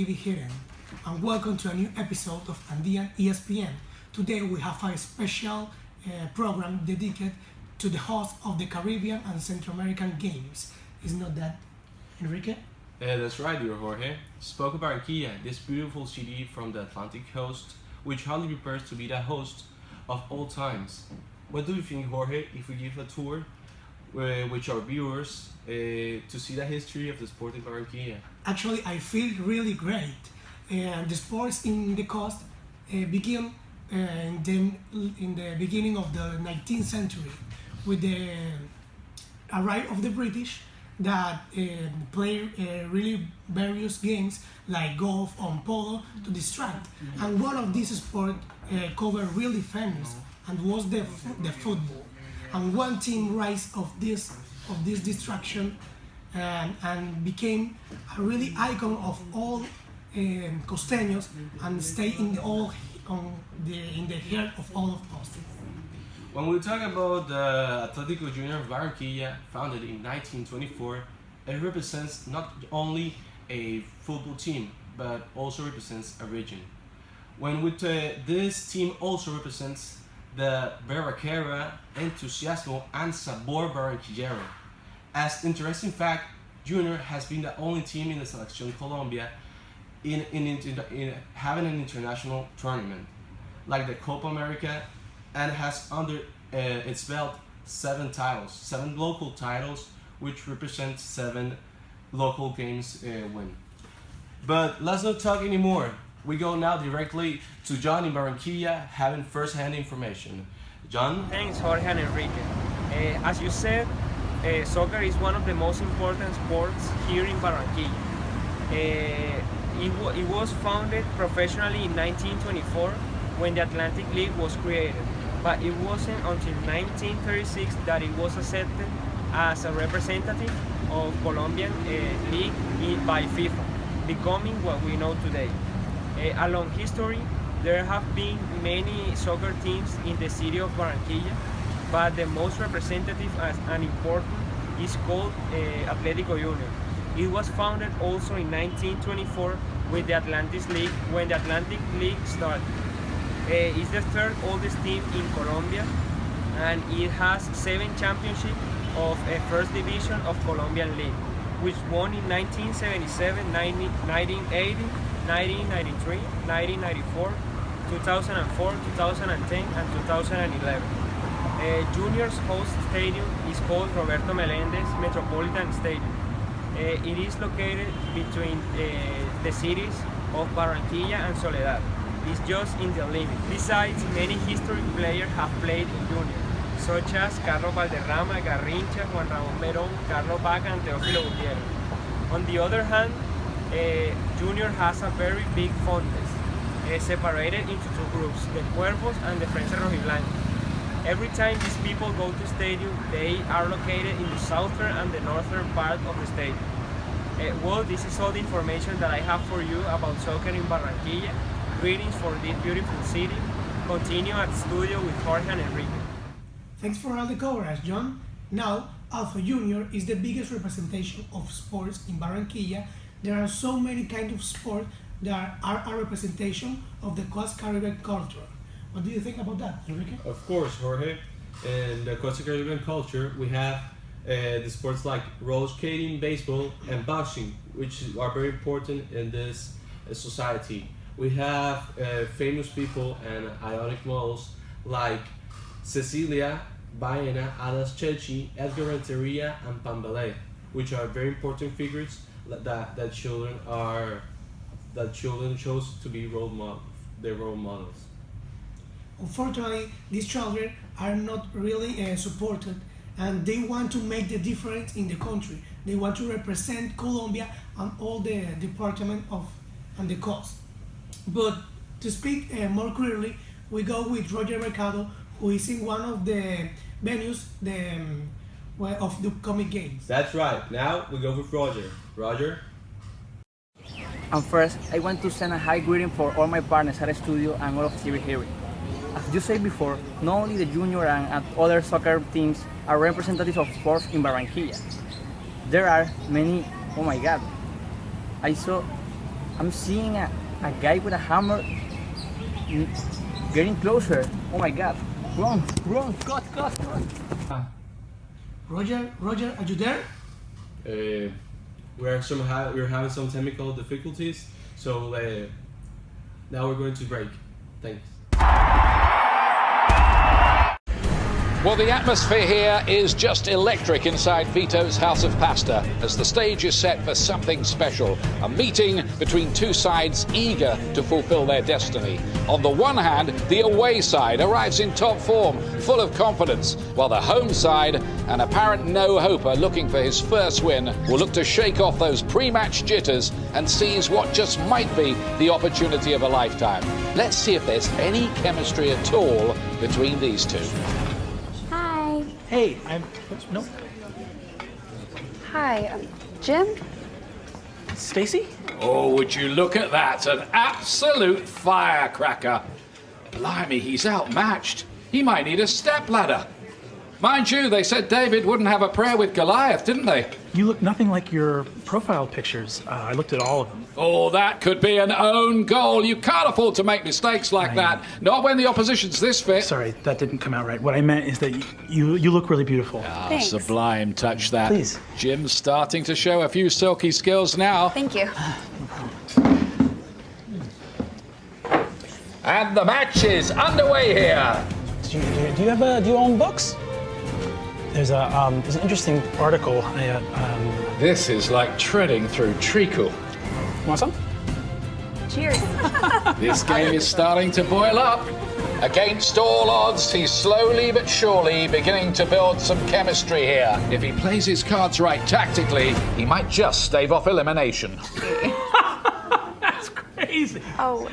TV Hidden, and welcome to a new episode of Andean ESPN. Today we have a special program dedicated to the host of the Caribbean and Central American Games. Is not that, Enrique? That's right, dear Jorge. Spoke about Barranquilla, this beautiful city from the Atlantic coast, which hardly prepares to be the host of all times. What do you think, Jorge, if we give a tour with our viewers to see the history of the sport in Barranquilla? Actually, I feel really great. The sports in the coast began in the beginning of the 19th century with the arrival of the British that play really various games like golf or polo to distract. And one of these sports covered really famous and was the football. And one team rise of this distraction and became a really icon of all costeños and stay in the heart of all of us. When we talk about the Atlético Junior of Barranquilla, founded in 1924, it represents not only a football team, but also represents a region. This team also represents the Barraquera, Entusiasmo, and Sabor Barranquillero. As interesting fact, Junior has been the only team in the Selección Colombia in having an international tournament, like the Copa America, and has under its belt 7 local titles, which represent 7 local games win. But let's not talk anymore. We go now directly to John in Barranquilla, having first-hand information. John? Thanks, Jorge and Enrique. As you said, soccer is one of the most important sports here in Barranquilla. It was founded professionally in 1924 when the Atlantic League was created, but it wasn't until 1936 that it was accepted as a representative of Colombian league by FIFA, becoming what we know today. Along history, there have been many soccer teams in the city of Barranquilla, but the most representative and important is called Atlético Junior. It was founded also in 1924 with the Atlantic League when the Atlantic League started. It's the third oldest team in Colombia, and it has 7 championships of a first division of Colombian League, which won in 1977, 1980, 1993, 1994, 2004, 2010, and 2011. Junior's host stadium is called Roberto Melendez Metropolitan Stadium. It is located between the cities of Barranquilla and Soledad. It's just in the limit. Besides, many historic players have played in Junior, such as Carlos Valderrama, Garrincha, Juan Ramón Verón, Carlos Vaca, and Teófilo Gutiérrez. On the other hand, Junior has a very big fan base, separated into 2 groups, the Cuervos and the French Rojiblancos. Every time these people go to stadium, they are located in the southern and the northern part of the stadium. Well, this is all the information that I have for you about soccer in Barranquilla. Greetings for this beautiful city. Continue at studio with Jorge and Enrique. Thanks for all the coverage, John. Now, Alpha Junior is the biggest representation of sports in Barranquilla. There are so many kinds of sports that are a representation of the Coast Caribbean culture. What do you think about that, Enrique? Of course, Jorge. In the Costa Caribbean culture, we have the sports like roller skating, baseball, and boxing, which are very important in this society. We have famous people and iconic models like Cecilia, Baena, Alas Chechi, Edgar Renteria, and Pambale, which are very important figures that children chose to be their role models. Unfortunately, these children are not really supported, and they want to make the difference in the country. They want to represent Colombia and all the department and the coast. But to speak more clearly, we go with Roger Mercado, who is in one of the venues of the upcoming games. That's right. Now we go with Roger. Roger? And first, I want to send a high greeting for all my partners at the studio and all of TV Hearing. As you said before, not only the junior and other soccer teams are representatives of sports in Barranquilla. There are many, oh my God, I saw I'm seeing a guy with a hammer getting closer. Oh my god. Run, cut. Roger, are you there? We're having some technical difficulties, so now we're going to break. Thanks. Well, the atmosphere here is just electric inside Vito's House of Pasta as the stage is set for something special, a meeting between two sides eager to fulfill their destiny. On the one hand, the away side arrives in top form, full of confidence, while the home side, an apparent no-hoper looking for his first win, will look to shake off those pre-match jitters and seize what just might be the opportunity of a lifetime. Let's see if there's any chemistry at all between these two. Hey, no. Hi, Jim? Stacy? Oh, would you look at that? An absolute firecracker. Blimey, he's outmatched. He might need a stepladder. Mind you, they said David wouldn't have a prayer with Goliath, didn't they? You look nothing like your profile pictures. I looked at all of them. Oh, that could be an own goal. You can't afford to make mistakes like that. Not when the opposition's this fit. Sorry, that didn't come out right. What I meant is that you look really beautiful. Ah, Thanks. sublime touch that. Please. Jim's starting to show a few silky skills now. Thank you. And the match is underway here. Do you own books? There's an interesting article. This is like treading through treacle. Want some? Cheers. This game is starting to boil up. Against all odds, he's slowly but surely beginning to build some chemistry here. If he plays his cards right tactically, he might just stave off elimination. That's crazy. Oh,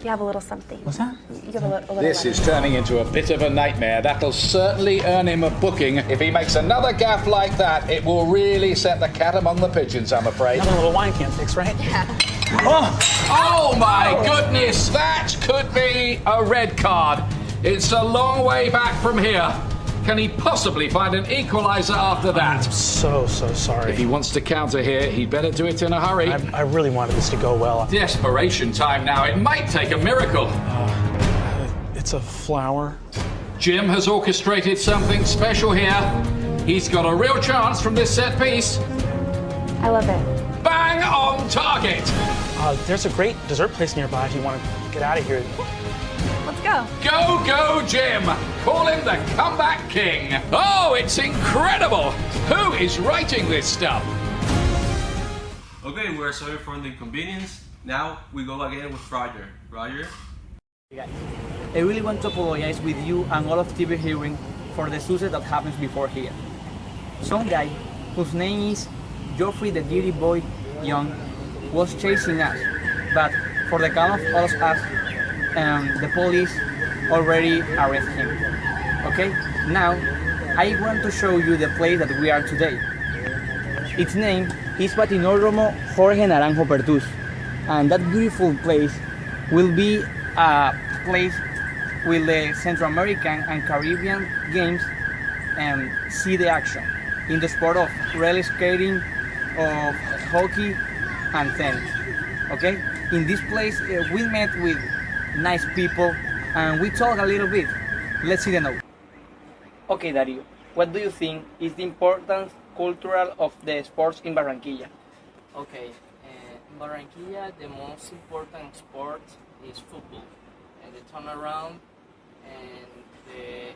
you have a little something. What's that? You have a little This is turning into a bit of a nightmare. That'll certainly earn him a booking. If he makes another gaffe like that, it will really set the cat among the pigeons, I'm afraid. Another little wine can't fix, right? Yeah. Oh my goodness, that could be a red card. It's a long way back from here. Can he possibly find an equalizer after that? I'm so sorry. If he wants to counter here, he'd better do it in a hurry. I really wanted this to go well. Desperation time now. It might take a miracle. It's a flower. Jim has orchestrated something special here. He's got a real chance from this set piece. I love it. Bang on target. There's a great dessert place nearby if you want to get out of here. Let's go. Go, Jim! Call him the comeback king. Oh, it's incredible. Who is writing this stuff? Okay, we're sorry for the inconvenience. Now we go again with Roger. Roger? Guys, I really want to apologize with you and all of TV hearing for the success that happens before here. Some guy whose name is Geoffrey the Dirty Boy Young was chasing us, but for the count of all of us, the police already arrested him. Okay, now I want to show you the place that we are today. Its name is Patinódromo Jorge Naranjo Pertús, and that beautiful place will be a place with the Central American and Caribbean games and see the action in the sport of roller skating, of hockey and tennis. Okay, in this place we met with nice people and we talk a little bit. Let's see the note. Okay, Dario, what do you think is the importance cultural of the sports in Barranquilla? Okay, in Barranquilla, the most important sport is football, and the turnaround and the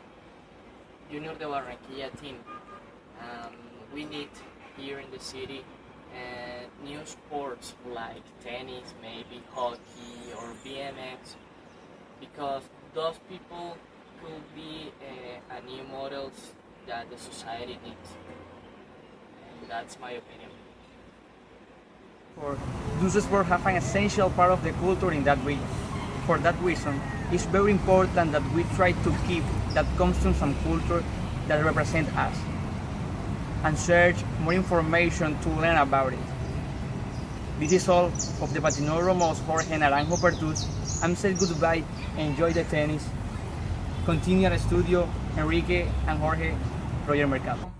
Junior de Barranquilla team. We need here in the city new sports like tennis, maybe hockey or BMX, because those people could be a new models that the society needs. And that's my opinion. Those sports have an essential part of the culture in that region. For that reason, it's very important that we try to keep that constant some culture that represent us and search more information to learn about it. This is all of the Patinódromo Jorge Naranjo Pertús. I'm saying goodbye, enjoy the tennis, continue at the studio, Enrique and Jorge, Roger Mercado.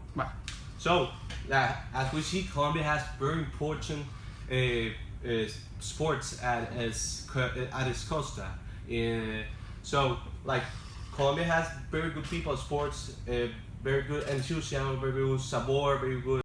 So, as we see, Colombia has very important sports at its costa. So like Colombia has very good people at sports, very good enthusiasm, very good sabor, very good